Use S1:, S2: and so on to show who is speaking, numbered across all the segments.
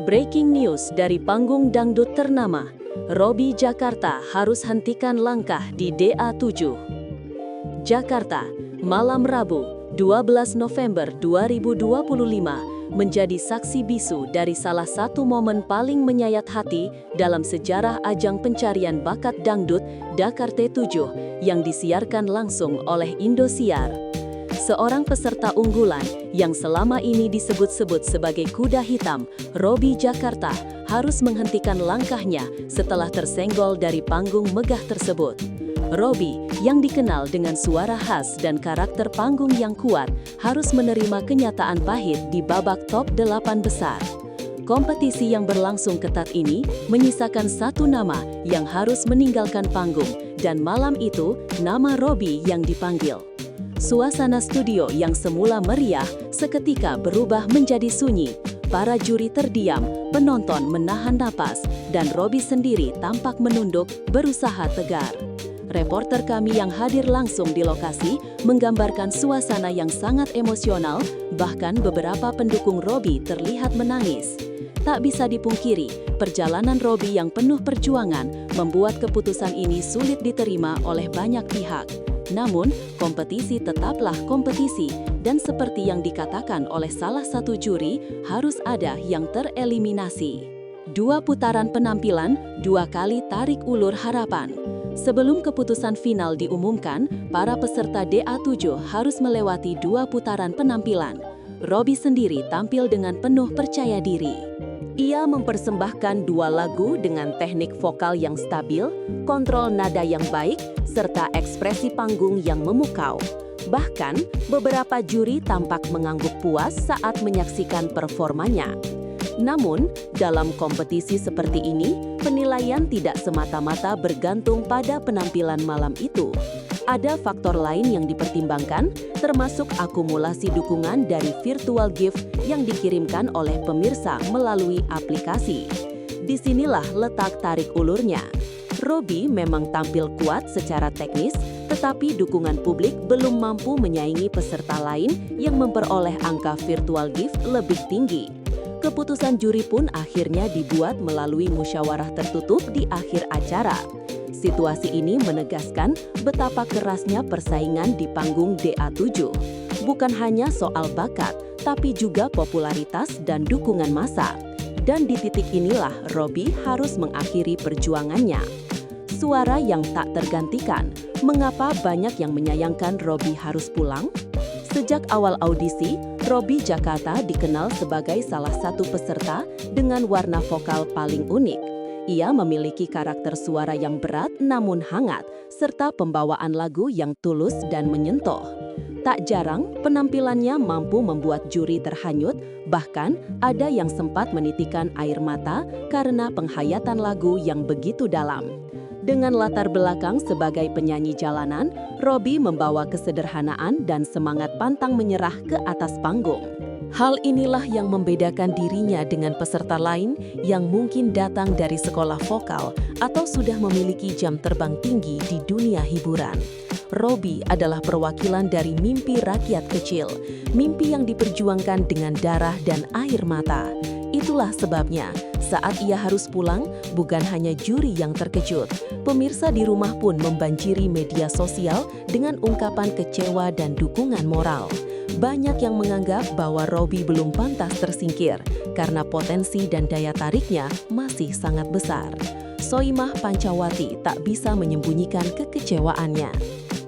S1: Breaking news dari panggung dangdut ternama, Robby Jakarta harus hentikan langkah di DA7. Jakarta, malam Rabu, 12 November 2025, menjadi saksi bisu dari salah satu momen paling menyayat hati dalam sejarah ajang pencarian bakat dangdut Dakar T7 yang disiarkan langsung oleh Indosiar. Seorang peserta unggulan yang selama ini disebut-sebut sebagai kuda hitam, Robby Jakarta, harus menghentikan langkahnya setelah tersenggol dari panggung megah tersebut. Robby, yang dikenal dengan suara khas dan karakter panggung yang kuat, harus menerima kenyataan pahit di babak top 8 besar. Kompetisi yang berlangsung ketat ini menyisakan satu nama yang harus meninggalkan panggung, dan malam itu, nama Robby yang dipanggil. Suasana studio yang semula meriah seketika berubah menjadi sunyi. Para juri terdiam, penonton menahan napas, dan Robby sendiri tampak menunduk, berusaha tegar. Reporter kami yang hadir langsung di lokasi menggambarkan suasana yang sangat emosional, bahkan beberapa pendukung Robby terlihat menangis. Tak bisa dipungkiri, perjalanan Robby yang penuh perjuangan membuat keputusan ini sulit diterima oleh banyak pihak. Namun, kompetisi tetaplah kompetisi, dan seperti yang dikatakan oleh salah satu juri, harus ada yang tereliminasi. 2 putaran penampilan, 2 kali tarik ulur harapan. Sebelum keputusan final diumumkan, para peserta DA7 harus melewati 2 putaran penampilan. Robby sendiri tampil dengan penuh percaya diri. Ia mempersembahkan 2 lagu dengan teknik vokal yang stabil, kontrol nada yang baik, serta ekspresi panggung yang memukau. Bahkan, beberapa juri tampak mengangguk puas saat menyaksikan performanya. Namun, dalam kompetisi seperti ini, penilaian tidak semata-mata bergantung pada penampilan malam itu. Ada faktor lain yang dipertimbangkan, termasuk akumulasi dukungan dari virtual gift yang dikirimkan oleh pemirsa melalui aplikasi. Disinilah letak tarik ulurnya. Robby memang tampil kuat secara teknis, tetapi dukungan publik belum mampu menyaingi peserta lain yang memperoleh angka virtual gift lebih tinggi. Keputusan juri pun akhirnya dibuat melalui musyawarah tertutup di akhir acara. Situasi ini menegaskan betapa kerasnya persaingan di panggung DA7. Bukan hanya soal bakat, tapi juga popularitas dan dukungan massa. Dan di titik inilah Robby harus mengakhiri perjuangannya. Suara yang tak tergantikan, mengapa banyak yang menyayangkan Robby harus pulang? Sejak awal audisi, Robby Jakarta dikenal sebagai salah satu peserta dengan warna vokal paling unik. Ia memiliki karakter suara yang berat namun hangat, serta pembawaan lagu yang tulus dan menyentuh. Tak jarang, penampilannya mampu membuat juri terhanyut, bahkan ada yang sempat menitikan air mata karena penghayatan lagu yang begitu dalam. Dengan latar belakang sebagai penyanyi jalanan, Robby membawa kesederhanaan dan semangat pantang menyerah ke atas panggung. Hal inilah yang membedakan dirinya dengan peserta lain yang mungkin datang dari sekolah vokal atau sudah memiliki jam terbang tinggi di dunia hiburan. Robby adalah perwakilan dari mimpi rakyat kecil, mimpi yang diperjuangkan dengan darah dan air mata. Itulah sebabnya, saat ia harus pulang, bukan hanya juri yang terkejut. Pemirsa di rumah pun membanjiri media sosial dengan ungkapan kecewa dan dukungan moral. Banyak yang menganggap bahwa Robby belum pantas tersingkir karena potensi dan daya tariknya masih sangat besar. Soimah Pancawati tak bisa menyembunyikan kekecewaannya.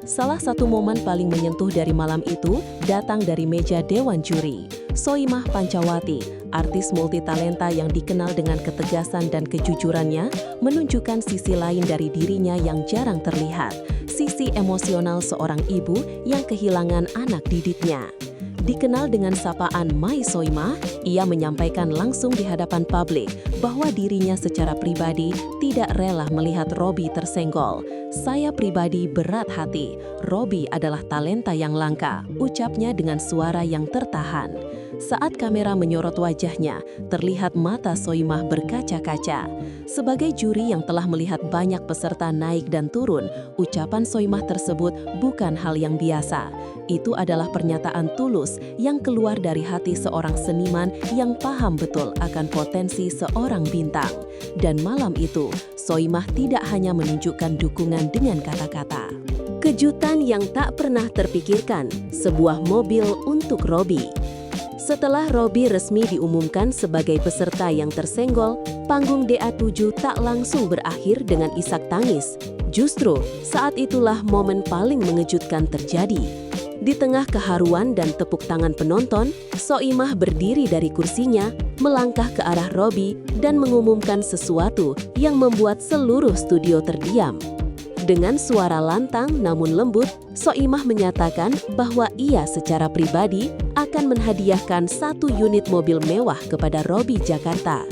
S1: Salah satu momen paling menyentuh dari malam itu datang dari meja Dewan Juri. Soimah Pancawati, artis multitalenta yang dikenal dengan ketegasan dan kejujurannya, menunjukkan sisi lain dari dirinya yang jarang terlihat, sisi emosional seorang ibu yang kehilangan anak didiknya. Dikenal dengan sapaan Mai Soimah, ia menyampaikan langsung di hadapan publik bahwa dirinya secara pribadi tidak rela melihat Robby tersenggol. Saya pribadi berat hati, Robby adalah talenta yang langka, ucapnya dengan suara yang tertahan. Saat kamera menyorot wajahnya, terlihat mata Soimah berkaca-kaca. Sebagai juri yang telah melihat banyak peserta naik dan turun, ucapan Soimah tersebut bukan hal yang biasa. Itu adalah pernyataan tulus yang keluar dari hati seorang seniman yang paham betul akan potensi seorang bintang. Dan malam itu, Soimah tidak hanya menunjukkan dukungan dengan kata-kata. Kejutan yang tak pernah terpikirkan, sebuah mobil untuk Robby. Setelah Robby resmi diumumkan sebagai peserta yang tersenggol, panggung DA7 tak langsung berakhir dengan isak tangis. Justru, saat itulah momen paling mengejutkan terjadi. Di tengah keharuan dan tepuk tangan penonton, Soimah berdiri dari kursinya, melangkah ke arah Robby dan mengumumkan sesuatu yang membuat seluruh studio terdiam. Dengan suara lantang namun lembut, Soimah menyatakan bahwa ia secara pribadi akan menghadiahkan 1 unit mobil mewah kepada Robby Jakarta.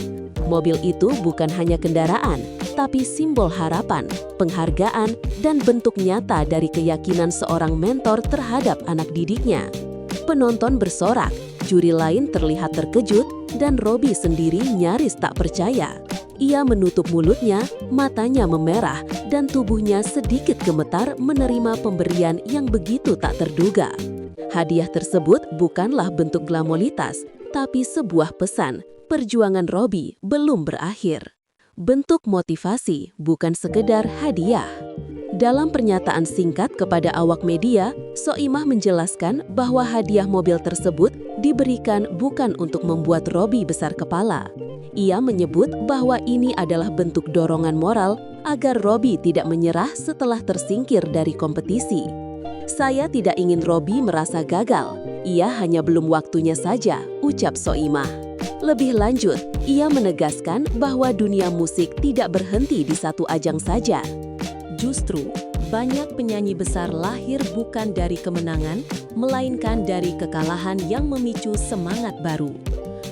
S1: Mobil itu bukan hanya kendaraan, tapi simbol harapan, penghargaan, dan bentuk nyata dari keyakinan seorang mentor terhadap anak didiknya. Penonton bersorak, juri lain terlihat terkejut, dan Robby sendiri nyaris tak percaya. Ia menutup mulutnya, matanya memerah, dan tubuhnya sedikit gemetar menerima pemberian yang begitu tak terduga. Hadiah tersebut bukanlah bentuk glamoritas, tapi sebuah pesan, perjuangan Robby belum berakhir. Bentuk motivasi, bukan sekedar hadiah. Dalam pernyataan singkat kepada awak media, Soimah menjelaskan bahwa hadiah mobil tersebut diberikan bukan untuk membuat Robby besar kepala. Ia menyebut bahwa ini adalah bentuk dorongan moral agar Robby tidak menyerah setelah tersingkir dari kompetisi. Saya tidak ingin Robby merasa gagal, ia hanya belum waktunya saja, ucap Soimah. Lebih lanjut, ia menegaskan bahwa dunia musik tidak berhenti di satu ajang saja. Justru, banyak penyanyi besar lahir bukan dari kemenangan, melainkan dari kekalahan yang memicu semangat baru.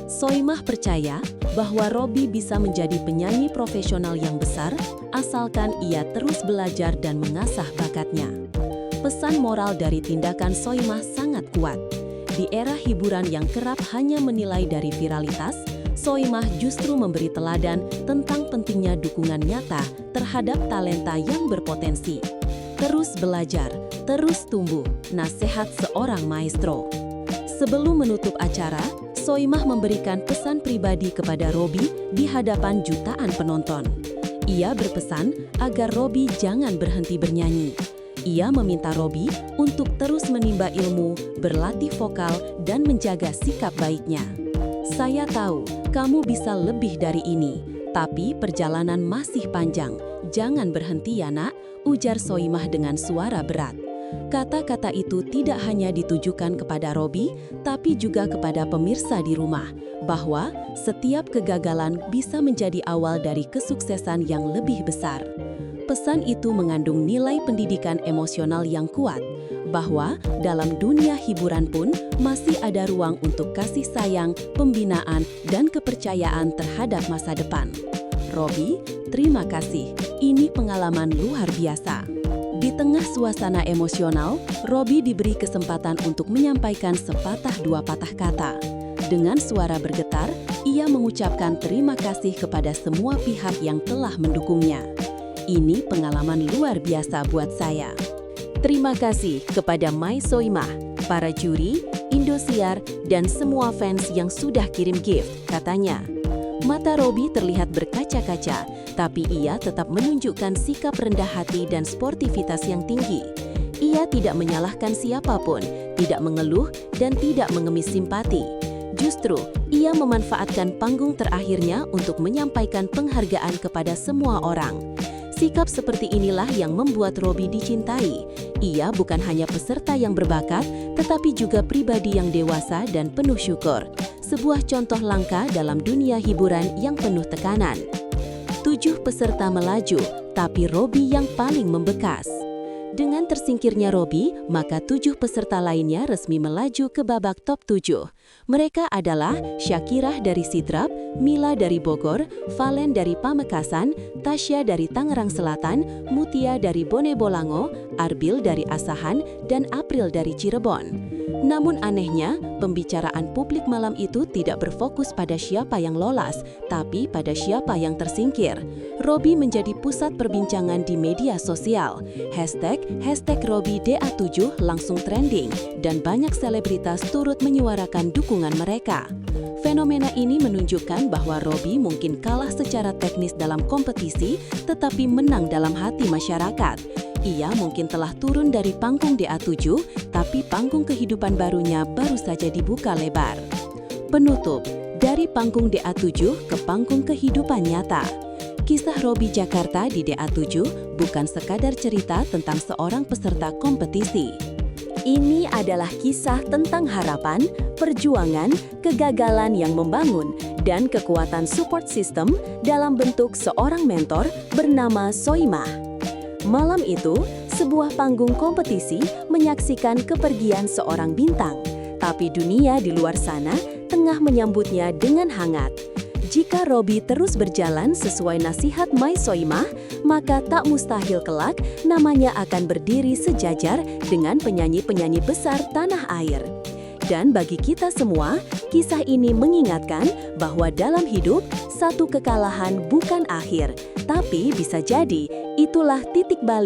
S1: Soimah percaya bahwa Robby bisa menjadi penyanyi profesional yang besar, asalkan ia terus belajar dan mengasah bakatnya. Pesan moral dari tindakan Soimah sangat kuat. Di era hiburan yang kerap hanya menilai dari viralitas, Soimah justru memberi teladan tentang pentingnya dukungan nyata terhadap talenta yang berpotensi. Terus belajar, terus tumbuh, nasihat seorang maestro. Sebelum menutup acara, Soimah memberikan pesan pribadi kepada Robby di hadapan jutaan penonton. Ia berpesan agar Robby jangan berhenti bernyanyi. Ia meminta Robby untuk terus menimba ilmu, berlatih vokal, dan menjaga sikap baiknya. Saya tahu kamu bisa lebih dari ini, tapi perjalanan masih panjang. Jangan berhenti ya nak, ujar Soimah dengan suara berat. Kata-kata itu tidak hanya ditujukan kepada Robby, tapi juga kepada pemirsa di rumah, bahwa setiap kegagalan bisa menjadi awal dari kesuksesan yang lebih besar. Pesan itu mengandung nilai pendidikan emosional yang kuat, bahwa dalam dunia hiburan pun masih ada ruang untuk kasih sayang, pembinaan, dan kepercayaan terhadap masa depan. Robby, terima kasih. Ini pengalaman luar biasa. Di tengah suasana emosional, Robby diberi kesempatan untuk menyampaikan sepatah dua patah kata. Dengan suara bergetar, ia mengucapkan terima kasih kepada semua pihak yang telah mendukungnya. Ini pengalaman luar biasa buat saya. Terima kasih kepada My Soimah, para juri, Indosiar, dan semua fans yang sudah kirim gift, katanya. Mata Robby terlihat berkaca-kaca, tapi ia tetap menunjukkan sikap rendah hati dan sportivitas yang tinggi. Ia tidak menyalahkan siapapun, tidak mengeluh, dan tidak mengemis simpati. Justru, ia memanfaatkan panggung terakhirnya untuk menyampaikan penghargaan kepada semua orang. Sikap seperti inilah yang membuat Robby dicintai. Ia bukan hanya peserta yang berbakat, tetapi juga pribadi yang dewasa dan penuh syukur. Sebuah contoh langka dalam dunia hiburan yang penuh tekanan. 7 peserta melaju, tapi Robby yang paling membekas. Dengan tersingkirnya Robby, maka 7 peserta lainnya resmi melaju ke babak top 7. Mereka adalah Syakirah dari Sidrap, Mila dari Bogor, Valen dari Pamekasan, Tasya dari Tangerang Selatan, Mutia dari Bone Bolango, Arbil dari Asahan, dan April dari Cirebon.
S2: Namun anehnya, pembicaraan publik malam itu tidak berfokus pada siapa yang lolos, tapi pada siapa yang tersingkir. Robby menjadi pusat perbincangan di media sosial. Hashtag Robby DA7 langsung trending, dan banyak selebritas turut menyuarakan dukungan mereka. Fenomena ini menunjukkan bahwa Robby mungkin kalah secara teknis dalam kompetisi, tetapi menang dalam hati masyarakat. Ia mungkin telah turun dari panggung DA7, tapi panggung kehidupan barunya baru saja dibuka lebar. Penutup, dari panggung DA7 ke panggung kehidupan nyata. Kisah Robby Jakarta di DA7 bukan sekadar cerita tentang seorang peserta kompetisi.
S1: Ini adalah kisah tentang harapan, perjuangan, kegagalan yang membangun, dan kekuatan support system dalam bentuk seorang mentor bernama Soimah. Malam itu, sebuah panggung kompetisi menyaksikan kepergian seorang bintang, tapi dunia di luar sana tengah menyambutnya dengan hangat. Jika Robby terus berjalan sesuai nasihat Mai Soimah, maka tak mustahil kelak namanya akan berdiri sejajar dengan penyanyi-penyanyi besar tanah air. Dan bagi kita semua, kisah ini mengingatkan bahwa dalam hidup, satu kekalahan bukan akhir, tapi bisa jadi itulah titik balik